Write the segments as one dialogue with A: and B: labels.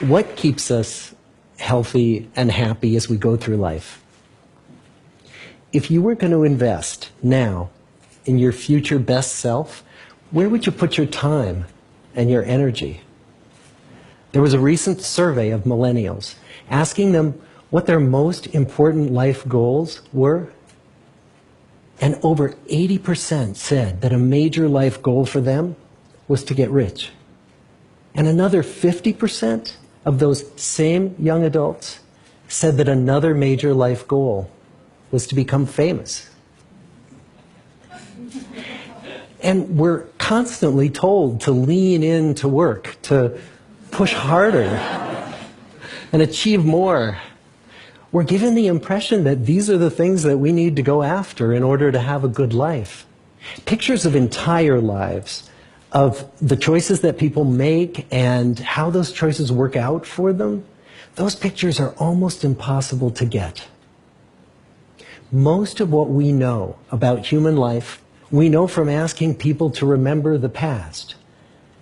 A: What keeps us healthy and happy as we go through life? If you were going to invest now in your future best self, where would you put your time and your energy? There was a recent survey of millennials asking them what their most important life goals were. And over 80% said that a major life goal for them was to get rich. And another 50% of those same young adults said that another major life goal was to become famous. And we're constantly told to lean into work, to push harder and achieve more. We're given the impression that these are the things that we need to go after in order to have a good life. Pictures of entire lives, of the choices that people make and how those choices work out for them, those pictures are almost impossible to get. Most of what we know about human life, we know from asking people to remember the past.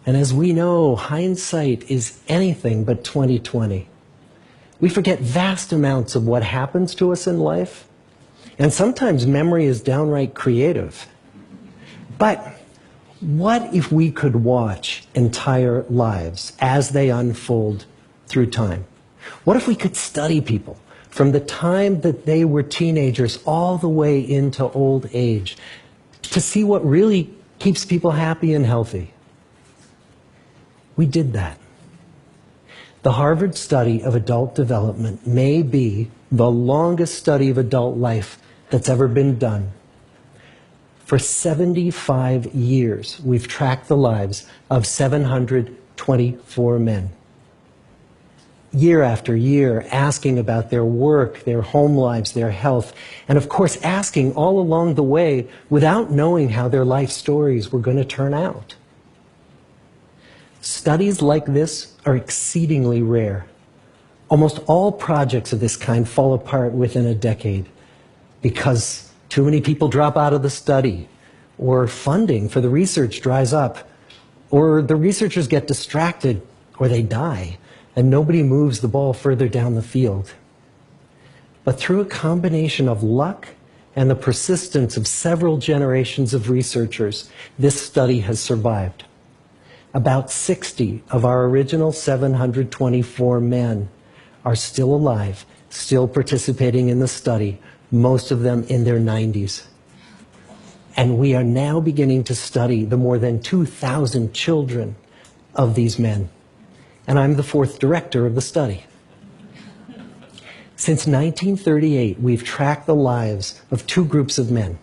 A: And as we know, hindsight is anything but 20/20. We forget vast amounts of what happens to us in life, and sometimes memory is downright creative. But what if we could watch entire lives as they unfold through time? What if we could study people from the time that they were teenagers all the way into old age to see what really keeps people happy and healthy? We did that. The Harvard study of adult development may be the longest study of adult life that's ever been done. For 75 years, we've tracked the lives of 724 men. Year after year, asking about their work, their home lives, their health, and of course asking all along the way without knowing how their life stories were going to turn out. Studies like this are exceedingly rare. Almost all projects of this kind fall apart within a decade because too many people drop out of the study, or funding for the research dries up, or the researchers get distracted, or they die, and nobody moves the ball further down the field. But through a combination of luck and the persistence of several generations of researchers, this study has survived. About 60 of our original 724 men are still alive, still participating in the study, most of them in their 90s. And we are now beginning to study the more than 2,000 children of these men. And I'm the fourth director of the study. Since 1938, we've tracked the lives of two groups of men.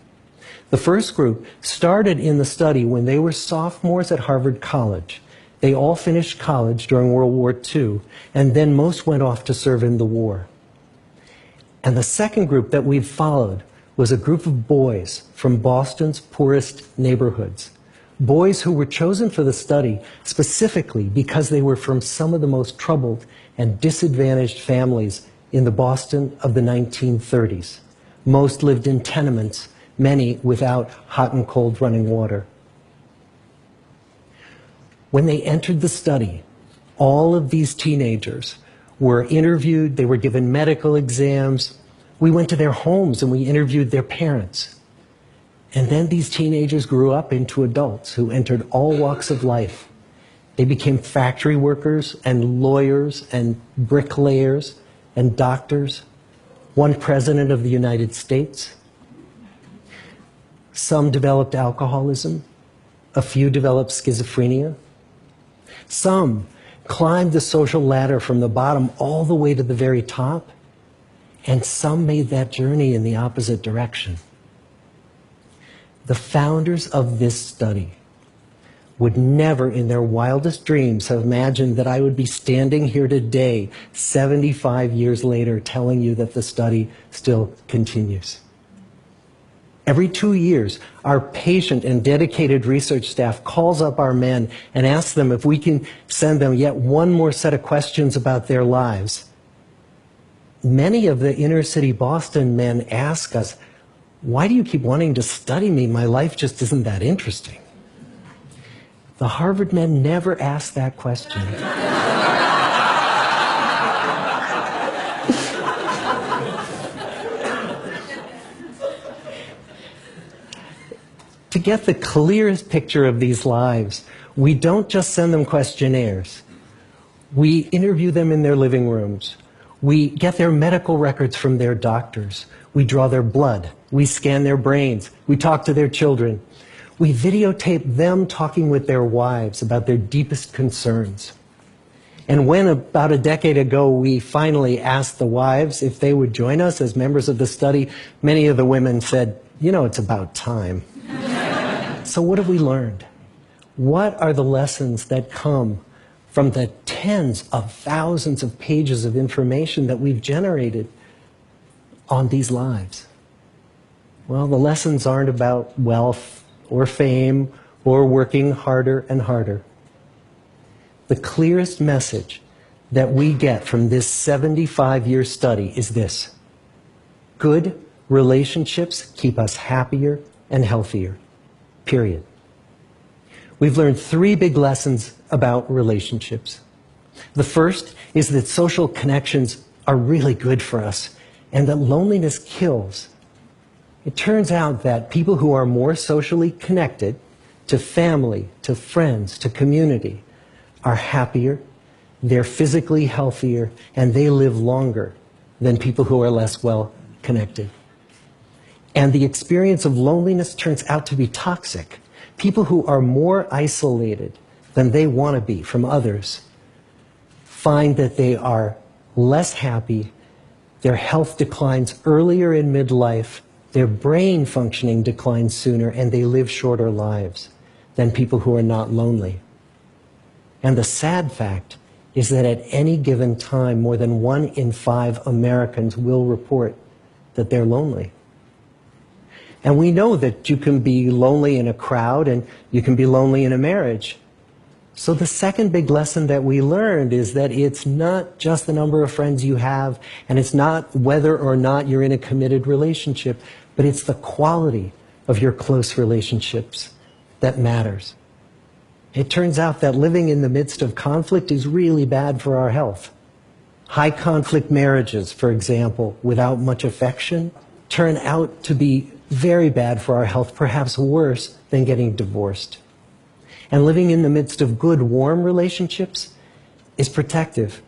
A: The first group started in the study when they were sophomores at Harvard College. They all finished college during World War II, and then most went off to serve in the war. And the second group that we've followed was a group of boys from Boston's poorest neighborhoods. Boys who were chosen for the study specifically because they were from some of the most troubled and disadvantaged families in the Boston of the 1930s. Most lived in tenements, many without hot and cold running water. When they entered the study, all of these teenagers were interviewed, they were given medical exams. We went to their homes and we interviewed their parents. And then these teenagers grew up into adults who entered all walks of life. They became factory workers and lawyers and bricklayers and doctors, one president of the United States. Some developed alcoholism, a few developed schizophrenia. Some climbed the social ladder from the bottom all the way to the very top, and some made that journey in the opposite direction. The founders of this study would never in their wildest dreams have imagined that I would be standing here today, 75 years later, telling you that the study still continues. Every 2 years, our patient and dedicated research staff calls up our men and asks them if we can send them yet one more set of questions about their lives. Many of the inner city Boston men ask us, "Why do you keep wanting to study me? My life just isn't that interesting." The Harvard men never asked that question. to get the clearest picture of these lives, we don't just send them questionnaires. We interview them in their living rooms. We get their medical records from their doctors. We draw their blood. We scan their brains. We talk to their children. We videotape them talking with their wives about their deepest concerns. And when about a decade ago we finally asked the wives if they would join us as members of the study, many of the women said, "You know, it's about time." So what have we learned? What are the lessons that come from the tens of thousands of pages of information that we've generated on these lives? Well, the lessons aren't about wealth or fame or working harder and harder. The clearest message that we get from this 75-year study is this: good relationships keep us happier and healthier, period. We've learned 3 big lessons about relationships. The first is that social connections are really good for us and that loneliness kills. It turns out that people who are more socially connected to family, to friends, to community, are happier, they're physically healthier, and they live longer than people who are less well connected. And the experience of loneliness turns out to be toxic. People who are more isolated than they want to be from others find that they are less happy, their health declines earlier in midlife, their brain functioning declines sooner, and they live shorter lives than people who are not lonely. And the sad fact is that at any given time, more than 1 in 5 Americans will report that they're lonely. And we know that you can be lonely in a crowd and you can be lonely in a marriage. So the second big lesson that we learned is that it's not just the number of friends you have, and it's not whether or not you're in a committed relationship, but it's the quality of your close relationships that matters. It turns out that living in the midst of conflict is really bad for our health. High conflict marriages, for example, without much affection, turn out to be very bad for our health, perhaps worse than getting divorced. And living in the midst of good, warm relationships is protective.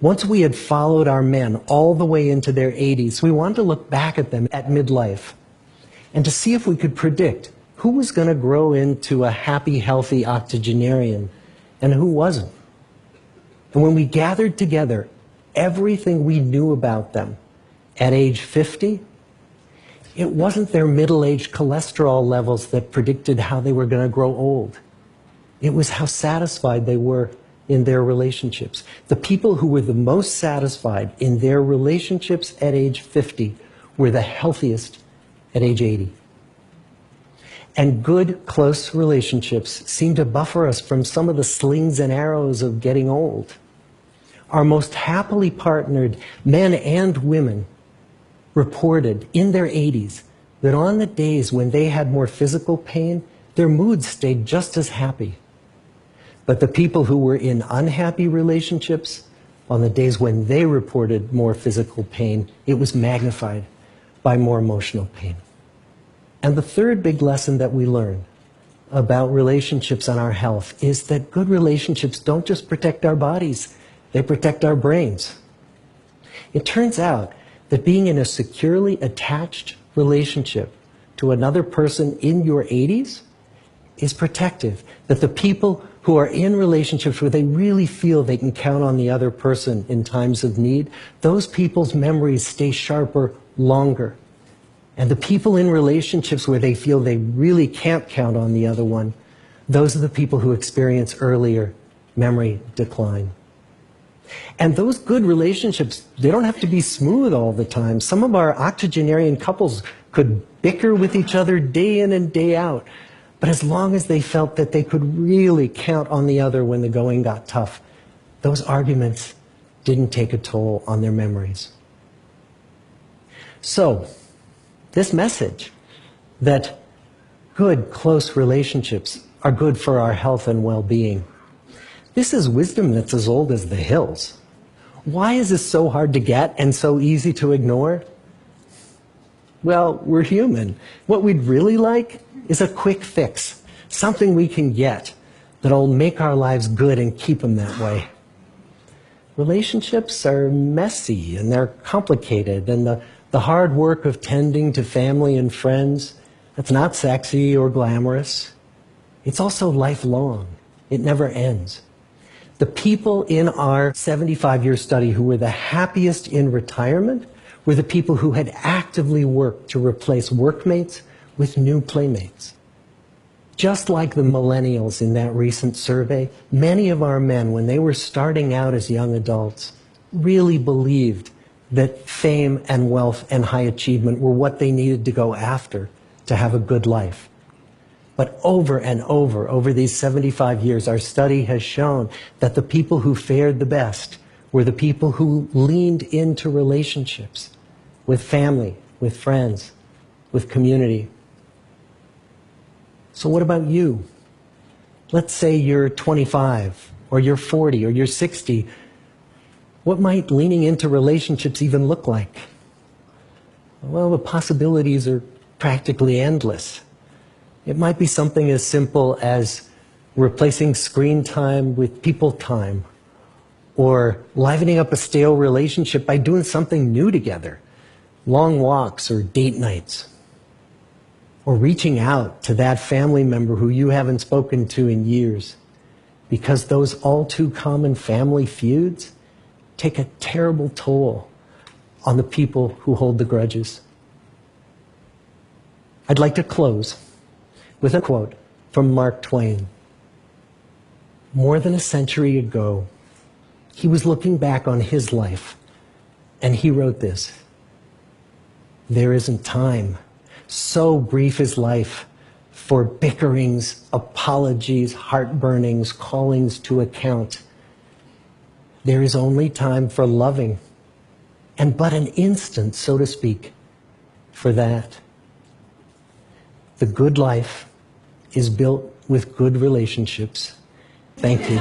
A: Once we had followed our men all the way into their 80s, we wanted to look back at them at midlife and to see if we could predict who was going to grow into a happy, healthy octogenarian and who wasn't. And when we gathered together everything we knew about them at age 50, it wasn't their middle-aged cholesterol levels that predicted how they were going to grow old. It was how satisfied they were in their relationships. The people who were the most satisfied in their relationships at age 50 were the healthiest at age 80. And good, close relationships seem to buffer us from some of the slings and arrows of getting old. Our most happily partnered men and women reported in their 80s that on the days when they had more physical pain, their moods stayed just as happy. But the people who were in unhappy relationships, on the days when they reported more physical pain, it was magnified by more emotional pain. And the third big lesson that we learn about relationships and our health is that good relationships don't just protect our bodies, they protect our brains. It turns out that being in a securely attached relationship to another person in your 80s is protective. That the people who are in relationships where they really feel they can count on the other person in times of need, those people's memories stay sharper longer. And the people in relationships where they feel they really can't count on the other one, those are the people who experience earlier memory decline. And those good relationships, they don't have to be smooth all the time. Some of our octogenarian couples could bicker with each other day in and day out. But as long as they felt that they could really count on the other when the going got tough, those arguments didn't take a toll on their memories. So, this message that good, close relationships are good for our health and well-being, this is wisdom that's as old as the hills. Why is this so hard to get and so easy to ignore? Well, we're human. What we'd really like is a quick fix, something we can get that'll make our lives good and keep them that way. Relationships are messy and they're complicated, and the hard work of tending to family and friends, that's not sexy or glamorous. It's also lifelong. It never ends. The people in our 75-year study who were the happiest in retirement were the people who had actively worked to replace workmates with new playmates. Just like the millennials in that recent survey, many of our men, when they were starting out as young adults, really believed that fame and wealth and high achievement were what they needed to go after to have a good life. But over and over these 75 years, our study has shown that the people who fared the best were the people who leaned into relationships with family, with friends, with community. So what about you? Let's say you're 25, or you're 40, or you're 60. What might leaning into relationships even look like? Well, the possibilities are practically endless. It might be something as simple as replacing screen time with people time, or livening up a stale relationship by doing something new together, long walks or date nights, or reaching out to that family member who you haven't spoken to in years, because those all too common family feuds take a terrible toll on the people who hold the grudges. I'd like to close with a quote from Mark Twain. More than a century ago, he was looking back on his life, and he wrote this: "There isn't time, so brief is life, for bickerings, apologies, heartburnings, callings to account. There is only time for loving, and but an instant, so to speak, for that. The good life is built with good relationships." Thank you.